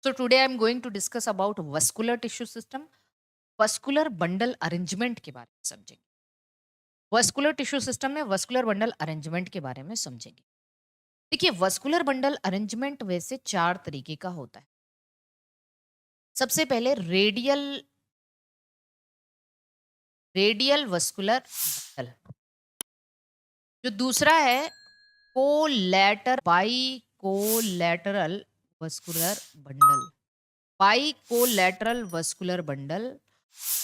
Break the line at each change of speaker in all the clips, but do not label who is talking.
So today I'm going to discuss about vascular tissue system, vascular bundle arrangement के बारे में समझेंगे। vascular tissue system में vascular bundle arrangement के बारे में समझेंगे। देखिए vascular bundle arrangement वैसे 4 तरीके का होता है। सबसे पहले रेडियल vascular bundle, जो दूसरा है बाइकोलैटरल vascular bundle, बाइकोलैटरल vascular bundle,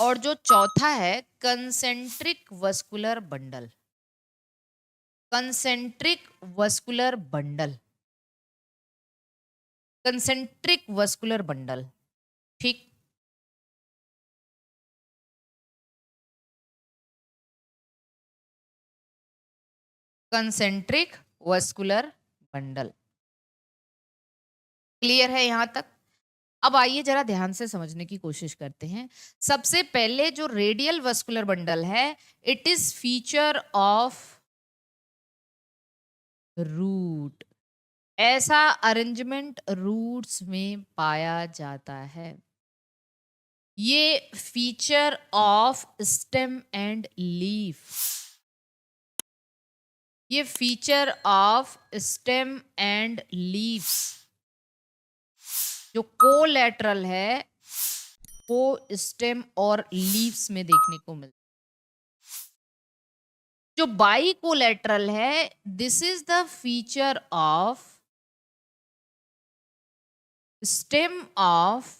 और जो चौथा है concentric vascular bundle, concentric vascular bundle, concentric vascular bundle. ठीक, कंसेंट्रिक वस्कुलर बंडल। क्लियर है यहां तक? अब आइए जरा ध्यान से समझने की कोशिश करते हैं। सबसे पहले जो रेडियल वस्कुलर बंडल है, it is feature of root. ऐसा अरेंजमेंट रूट्स में पाया जाता है। ये feature of stem and leaf, ये feature of stem and leaves जो कोलैटरल है वो स्टेम और लीव्स में देखने को मिलता है। जो बाई कोलैटरल है, this is the feature of stem of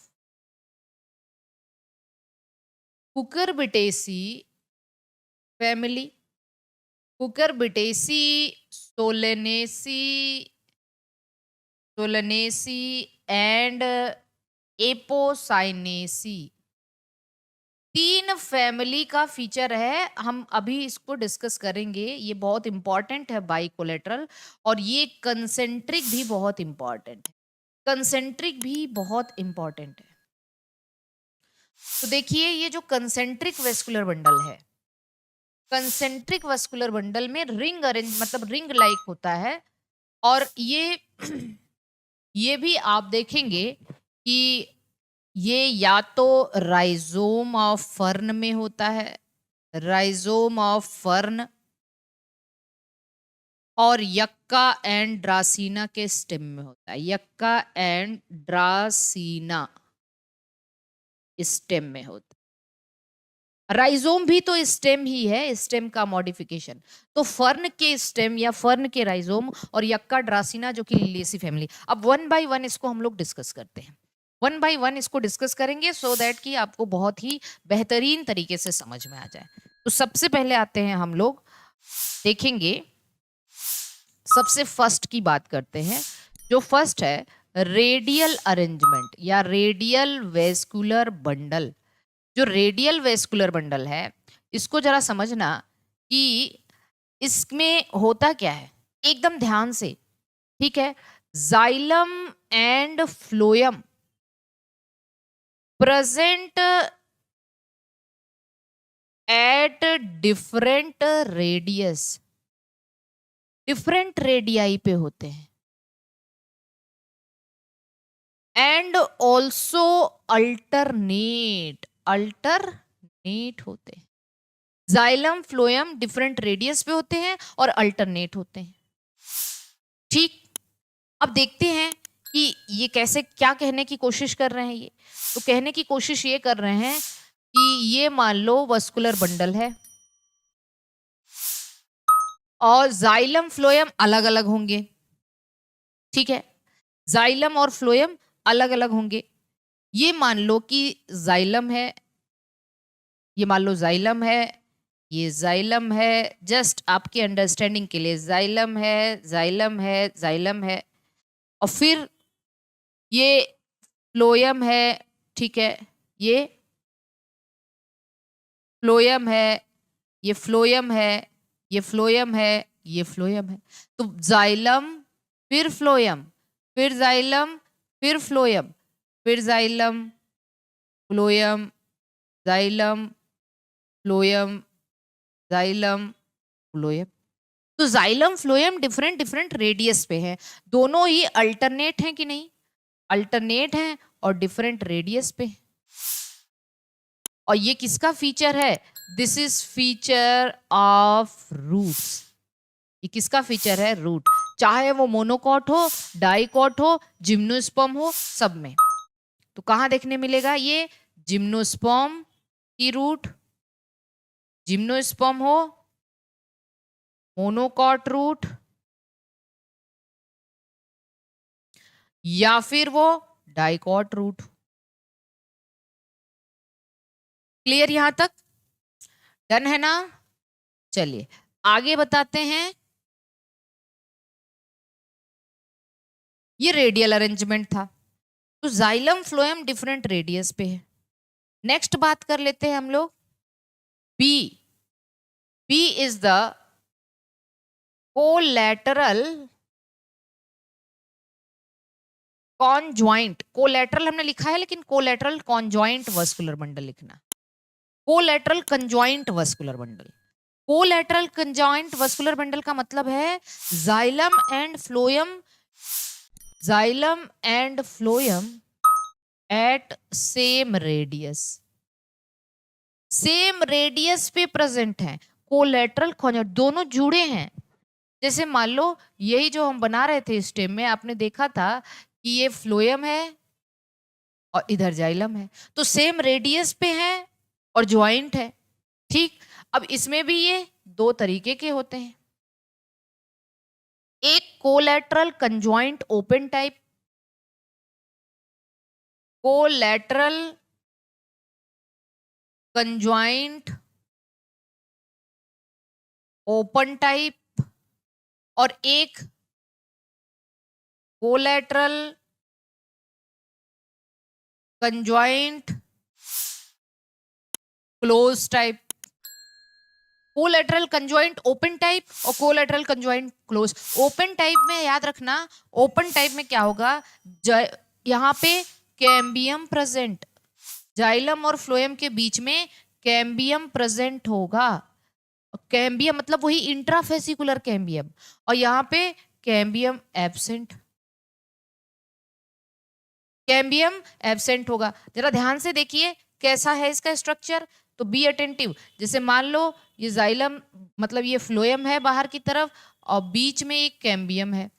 Cucurbitaceae family, Cucurbitaceae Solanaceae, Solanaceae and Apocynaceae. 3 family का फीचर है। हम अभी इसको डिस्कस करेंगे। ये बहुत इंपॉर्टेंट है बाइकोलेटरल, और ये कंसेंट्रिक भी बहुत इंपॉर्टेंट है। कंसेंट्रिक भी बहुत इंपॉर्टेंट है। तो देखिए, ये जो कंसेंट्रिक वेस्कुलर बंडल है, कंसेंट्रिक वेस्कुलर बंडल में रिंग अरेंज मतलब रिंग लाइक होता है। और ये ये भी आप देखेंगे कि ये या तो राइजोम ऑफ फर्न में होता है, राइजोम ऑफ फर्न, और यक्का एंड ड्रासीना के स्टेम में होता है। यक्का एंड ड्रासीना स्टेम में होता है। राइजोम भी तो स्टेम ही है, स्टेम का मॉडिफिकेशन। तो फर्न के स्टेम या फर्न के राइजोम और यक्का ड्रासीना जो कि लिलिएसी फैमिली। अब 1 बाय 1 इसको हम लोग डिस्कस करते हैं। 1 बाय 1 इसको डिस्कस करेंगे सो दैट कि आपको बहुत ही बेहतरीन तरीके से समझ में आ जाए। तो सबसे पहले आते हैं हम लोग देखेंगे, सबसे फर्स्ट की बात करते हैं। जो फर्स्ट है रेडियल अरेंजमेंट या रेडियल वेस्कुलर बंडल। जो रेडियल वेस्कुलर बंडल है, इसको जरा समझना कि इसमें होता क्या है, एकदम ध्यान से। ठीक है, xylem and phloem present at different radius, different radii पे होते हैं, एंड ऑल्सो अल्टरनेट, अल्टरनेट होते हैं। जाइलम फ्लोयम डिफरेंट रेडियस पे होते हैं और अल्टरनेट होते हैं। ठीक, अब देखते हैं कि ये कैसे, क्या कहने की कोशिश कर रहे हैं ये। तो कहने की कोशिश ये कर रहे हैं कि ये मान लो वस्कुलर बंडल है और जाइलम फ्लोयम अलग अलग होंगे। ठीक है, जाइलम और फ्लोयम अलग अलग होंगे। ये मान लो कि जाइलम है, ये मान लो जाइलम है, ये जाइलम है। जस्ट आपके अंडरस्टैंडिंग के लिए, जाइलम है, जाइलम है, जाइलम है, और फिर ये फ्लोयम है। ठीक है, ये फ्लोयम है, ये फ्लोयम है, ये फ्लोयम है, ये फ्लोयम है। तो जाइलम फिर फ्लोयम, फिर जाइलम, फिर फ्लोयम, फिर xylem, phloem, xylem, phloem, xylem, phloem. तो xylem phloem different different radius पे है। दोनों ही अल्टरनेट हैं कि नहीं? अल्टरनेट हैं और डिफरेंट रेडियस पे। और ये किसका फीचर है? This is feature of roots. ये किसका फीचर है? रूट। चाहे वो मोनोकॉट हो, डाइकॉट हो, जिम्नोस्पर्म हो, सब में। तो कहां देखने मिलेगा ये? जिम्नोस्पर्म की रूट, जिम्नोस्पर्म हो, मोनोकॉट रूट, या फिर वो डाइकॉट रूट। क्लियर यहां तक? डन है ना? चलिए आगे बताते हैं। ये रेडियल अरेंजमेंट था। तो जाइलम फ्लोएम डिफरेंट रेडियस पे है। नेक्स्ट बात कर लेते हैं हम लोग B. B is the collateral conjoint. Collateral हमने लिखा है, लेकिन कोलैटरल कॉन्जॉइंट वस्कुलर बंडल लिखना। Collateral conjoint vascular bundle. Collateral conjoint vascular bundle का मतलब है xylem and phloem, xylem and phloem at same radius, same radius पे प्रेजेंट है। कोलैटरल कॉन्जॉइंट, दोनों जुड़े हैं। जैसे मान लो यही जो हम बना रहे थे स्टेम में, आपने देखा था कि ये फ्लोएम है और इधर जाइलम है, तो सेम रेडियस पे है और ज्वाइंट है। ठीक। अब इसमें भी ये दो तरीके के होते हैं, एक collateral conjoint open type, collateral conjoint open type, और एक collateral conjoint close type. Collateral conjoint open type और collateral conjoint close. Open type में याद रखना, ओपन टाइप में क्या होगा, यहाँ पे कैम्बियम प्रेजेंट, जाइलम और फ्लोएम के बीच में कैम्बियम प्रेजेंट होगा। कैम्बियम मतलब वही इंट्राफेसिकुलर कैम्बियम, और यहाँ पे कैम्बियम एब्सेंट, कैम्बियम एब्सेंट होगा। जरा ध्यान से देखिए कैसा है इसका स्ट्रक्चर, तो बी अटेंटिव। जैसे मान लो ये जाइलम मतलब ये फ्लोएम है बाहर की तरफ, और बीच में एक कैम्बियम है,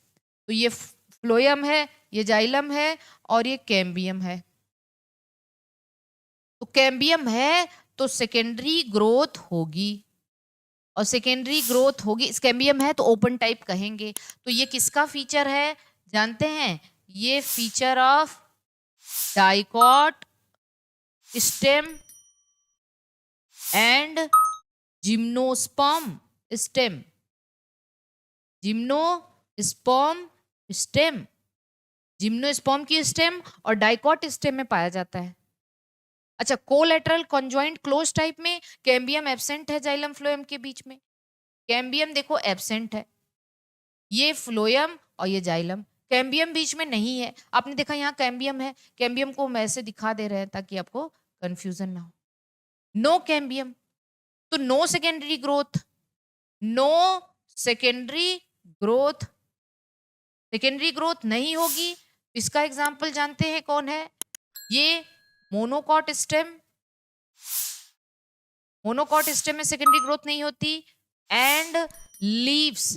तो ये फ्लोएम है, ये जाइलम है, और ये कैम्बियम है। तो कैम्बियम है तो सेकेंडरी ग्रोथ होगी, और सेकेंडरी ग्रोथ होगी, इस कैम्बियम है तो ओपन टाइप कहेंगे। तो ये किसका फीचर है जानते हैं? ये feature of dicot stem and gymnosperm stem, gymnosperm stem, gymnosperm की स्टेम और डाइकॉट स्टेम में पाया जाता है। अच्छा, कोलैटरल कॉन्जॉइंट क्लोज टाइप में कैम्बियम एब्सेंट है जाइलम फ्लोएम के बीच में। कैम्बियम देखो एब्सेंट है, ये फ्लोएम और ये जाइलम, कैम्बियम बीच में नहीं है। आपने देखा यहाँ कैम्बियम है, कैम्बियम को हम ऐसे दिखा दे रहे हैं ताकि आपको कंफ्यूजन ना हो। नो कैम्बियम, तो no secondary growth, no secondary growth, secondary growth नहीं होगी। इसका एग्जाम्पल जानते हैं कौन है? ये मोनोकॉट स्टेम, मोनोकॉट स्टेम में सेकेंडरी ग्रोथ नहीं होती। एंड लीव्स,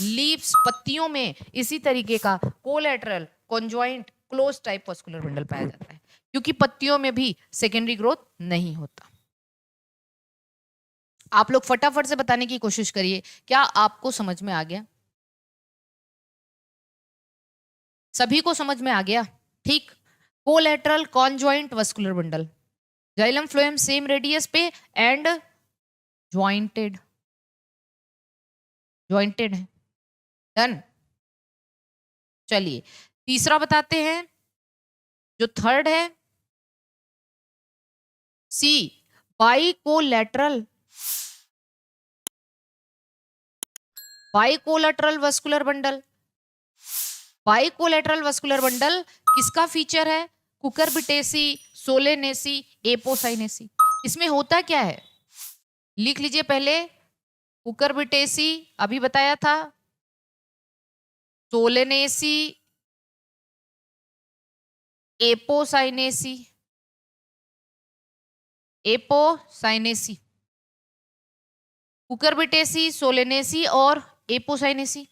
लीव्स पत्तियों में इसी तरीके का collateral conjoint close type vascular bundle पाया जाता है, क्योंकि पत्तियों में भी सेकेंडरी ग्रोथ नहीं होता। आप लोग फटाफट से बताने की कोशिश करिए, क्या आपको समझ में आ गया? सभी को समझ में आ गया? ठीक। Collateral conjoint vascular bundle, xylem phloem same radius पे एंड ज्वाइंटेड, ज्वाइंटेड है। डन। चलिए तीसरा बताते हैं, जो थर्ड है सी, बाइकोलैटरल, बाइकोलैटरल वस्कुलर बंडल। बाइकोलैटरल वस्कुलर बंडल किसका फीचर है? Cucurbitaceae, Solanaceae, Apocynaceae. इसमें होता क्या है लिख लीजिए पहले। कुकुरबिटेसी अभी बताया था, Solanaceae Apocynaceae, Apocynaceae, Cucurbitaceae, Solanaceae और एपोसाइनेसी।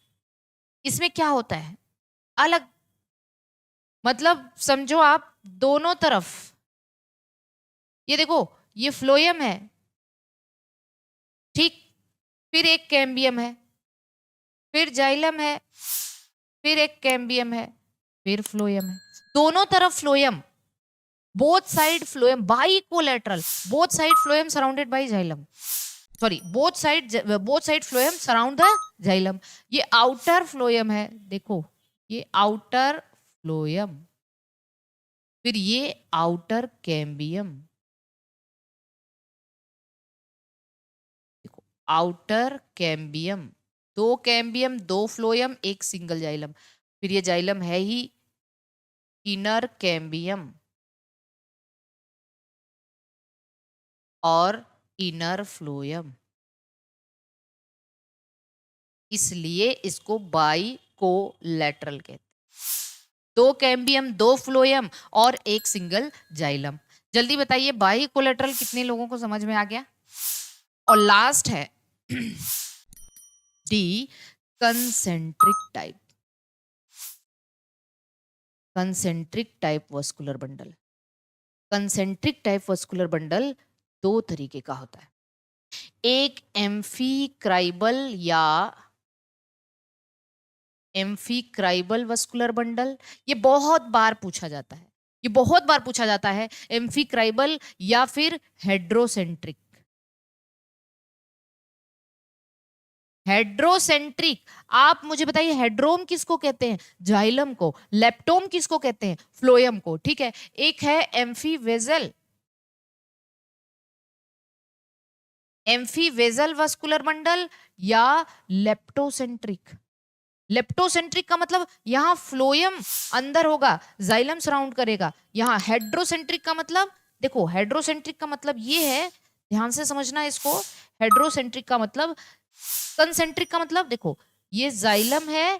इसमें क्या होता है? अलग, मतलब समझो आप दोनों तरफ, ये देखो ये फ्लोएम है, ठीक, फिर एक कैम्बियम है, फिर जाइलम है, फिर एक कैम्बियम है, फिर फ्लोएम है, दोनों तरफ phloem, both side phloem, bicollateral, both side phloem surrounded by xylem, sorry both side phloem surround the xylem. ये आउटर फ्लोएम है, देखो ये आउटर फ्लोएम, फिर ये आउटर कैम्बियम, देखो आउटर कैम्बियम, दो कैम्बियम, दो फ्लोएम, एक सिंगल जाइलम, फिर ये जाइलम है ही इनर कैम्बियम और इनर फ्लोएम, इसलिए इसको बाइकोलेटरल कहते हैं। दो कैम्बियम, दो फ्लोएम और एक सिंगल जाइलम। जल्दी बताइए बाइकोलेटरल कितने लोगों को समझ में आ गया? और लास्ट है D, concentric type, concentric type vascular bundle. Concentric type vascular bundle दो तरीके का होता है, एक एम्फीक्राइबल या एम्फीक्राइबल वस्कुलर बंडल, ये बहुत बार पूछा जाता है, ये बहुत बार पूछा जाता है, एम्फीक्राइबल या फिर हेड्रोसेंट्रिक। हेड्रोसेंट्रिक, आप मुझे बताइए हेड्रोम किसको कहते हैं? जाइलम को। लेप्टोम किसको कहते हैं? फ्लोएम को, ठीक है। एक है एम्फीवेजल, एम्फीवेजल वस्कुलर बंडल या लेप्टोसेंट्रिक। लेप्टोसेंट्रिक का मतलब यहां फ्लोएम अंदर होगा, जाइलम सराउंड करेगा। यहां हेड्रोसेंट्रिक का मतलब, देखो हेड्रोसेंट्रिक का मतलब ये है, ध्यान से समझना इसको, हेड्रोसेंट्रिक का मतलब, कंसेंट्रिक का मतलब देखो ये जाइलम है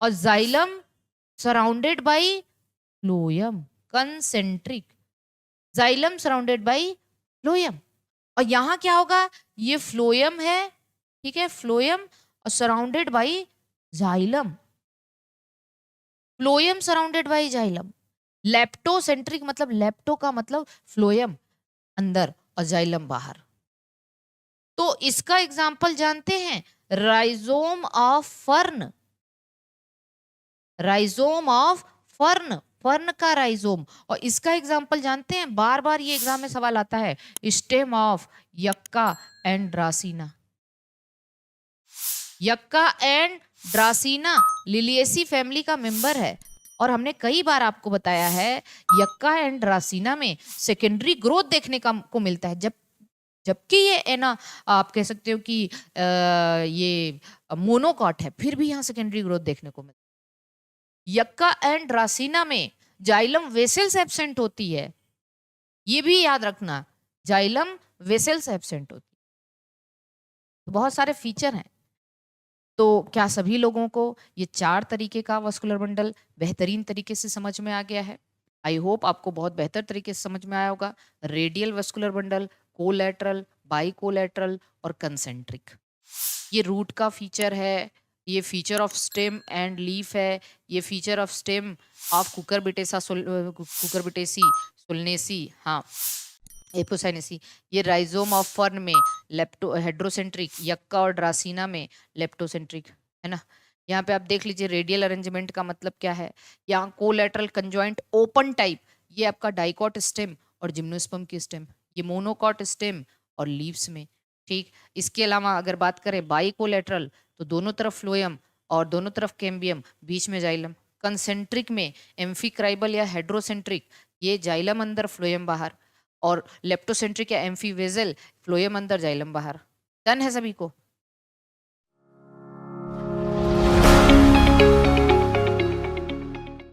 और xylem surrounded by phloem, concentric, xylem surrounded by phloem. और यहां क्या होगा, ये फ्लोएम है, ठीक है, फ्लोएम और surrounded by xylem, phloem surrounded by xylem. Leptocentric मतलब, लेप्टो का मतलब फ्लोएम अंदर और जाइलम बाहर। तो इसका एग्जाम्पल जानते हैं, rhizome of fern, rhizome of fern, fern का राइजोम। और इसका एग्जाम्पल जानते हैं, बार बार ये एग्जाम में सवाल आता है, stem of yucca and dracaena. Yucca and dracaena Liliaceae family का मेंबर है, और हमने कई बार आपको बताया है यक्का एंड ड्रासीना में सेकेंडरी ग्रोथ देखने का को मिलता है, जबकि ये है ना, आप कह सकते हो कि ये मोनोकॉट है, फिर भी यहाँ सेकेंडरी ग्रोथ देखने को मिलता है। यक्का एंड ड्रासीना में जाइलम वेसल्स एब्सेंट होती है, ये भी याद रखना, जाइलम वेसल्स एब्सेंट होती है। तो बहुत सारे फीचर हैं। तो क्या सभी लोगों को ये चार तरीके का वस्कुलर बंडल बेहतरीन तरीके से समझ में आ गया है? आई होप आपको बहुत बेहतर तरीके से समझ में आया होगा। रेडियल वस्कुलर बंडल, कोलैटरल, बाइकोलैटरल और कंसेंट्रिक, ये रूट का फीचर है, ये feature of stem and leaf है, ये feature of stem of Cucurbitaceae Solanaceae, हाँ एपोसाइनेसी, ये राइजोम ऑफ फर्न में लेप्टो हेड्रोसेंट्रिक, यक्का और ड्रासीना में लेप्टोसेंट्रिक, है ना। यहाँ पे आप देख लीजिए रेडियल अरेंजमेंट का मतलब क्या है, यहाँ कोलैटरल कंजॉइंट ओपन टाइप, ये आपका डाइकॉट स्टेम और जिम्नोस्पर्म की स्टेम, ये मोनोकॉट स्टेम और लीव्स में, ठीक। इसके अलावा अगर बात करें बाइकोलैटरल, तो दोनों तरफ फ्लोएम और दोनों तरफ कैम्बियम, बीच में जाइलम। कंसेंट्रिक में एम्फीक्राइबल या हेड्रोसेंट्रिक, ये जाइलम अंदर फ्लोएम बाहर, और लेप्टोसेंट्रिक या एम्फीवेजल, फ्लोएम अंदर जाइलम बाहर। डन है सभी को?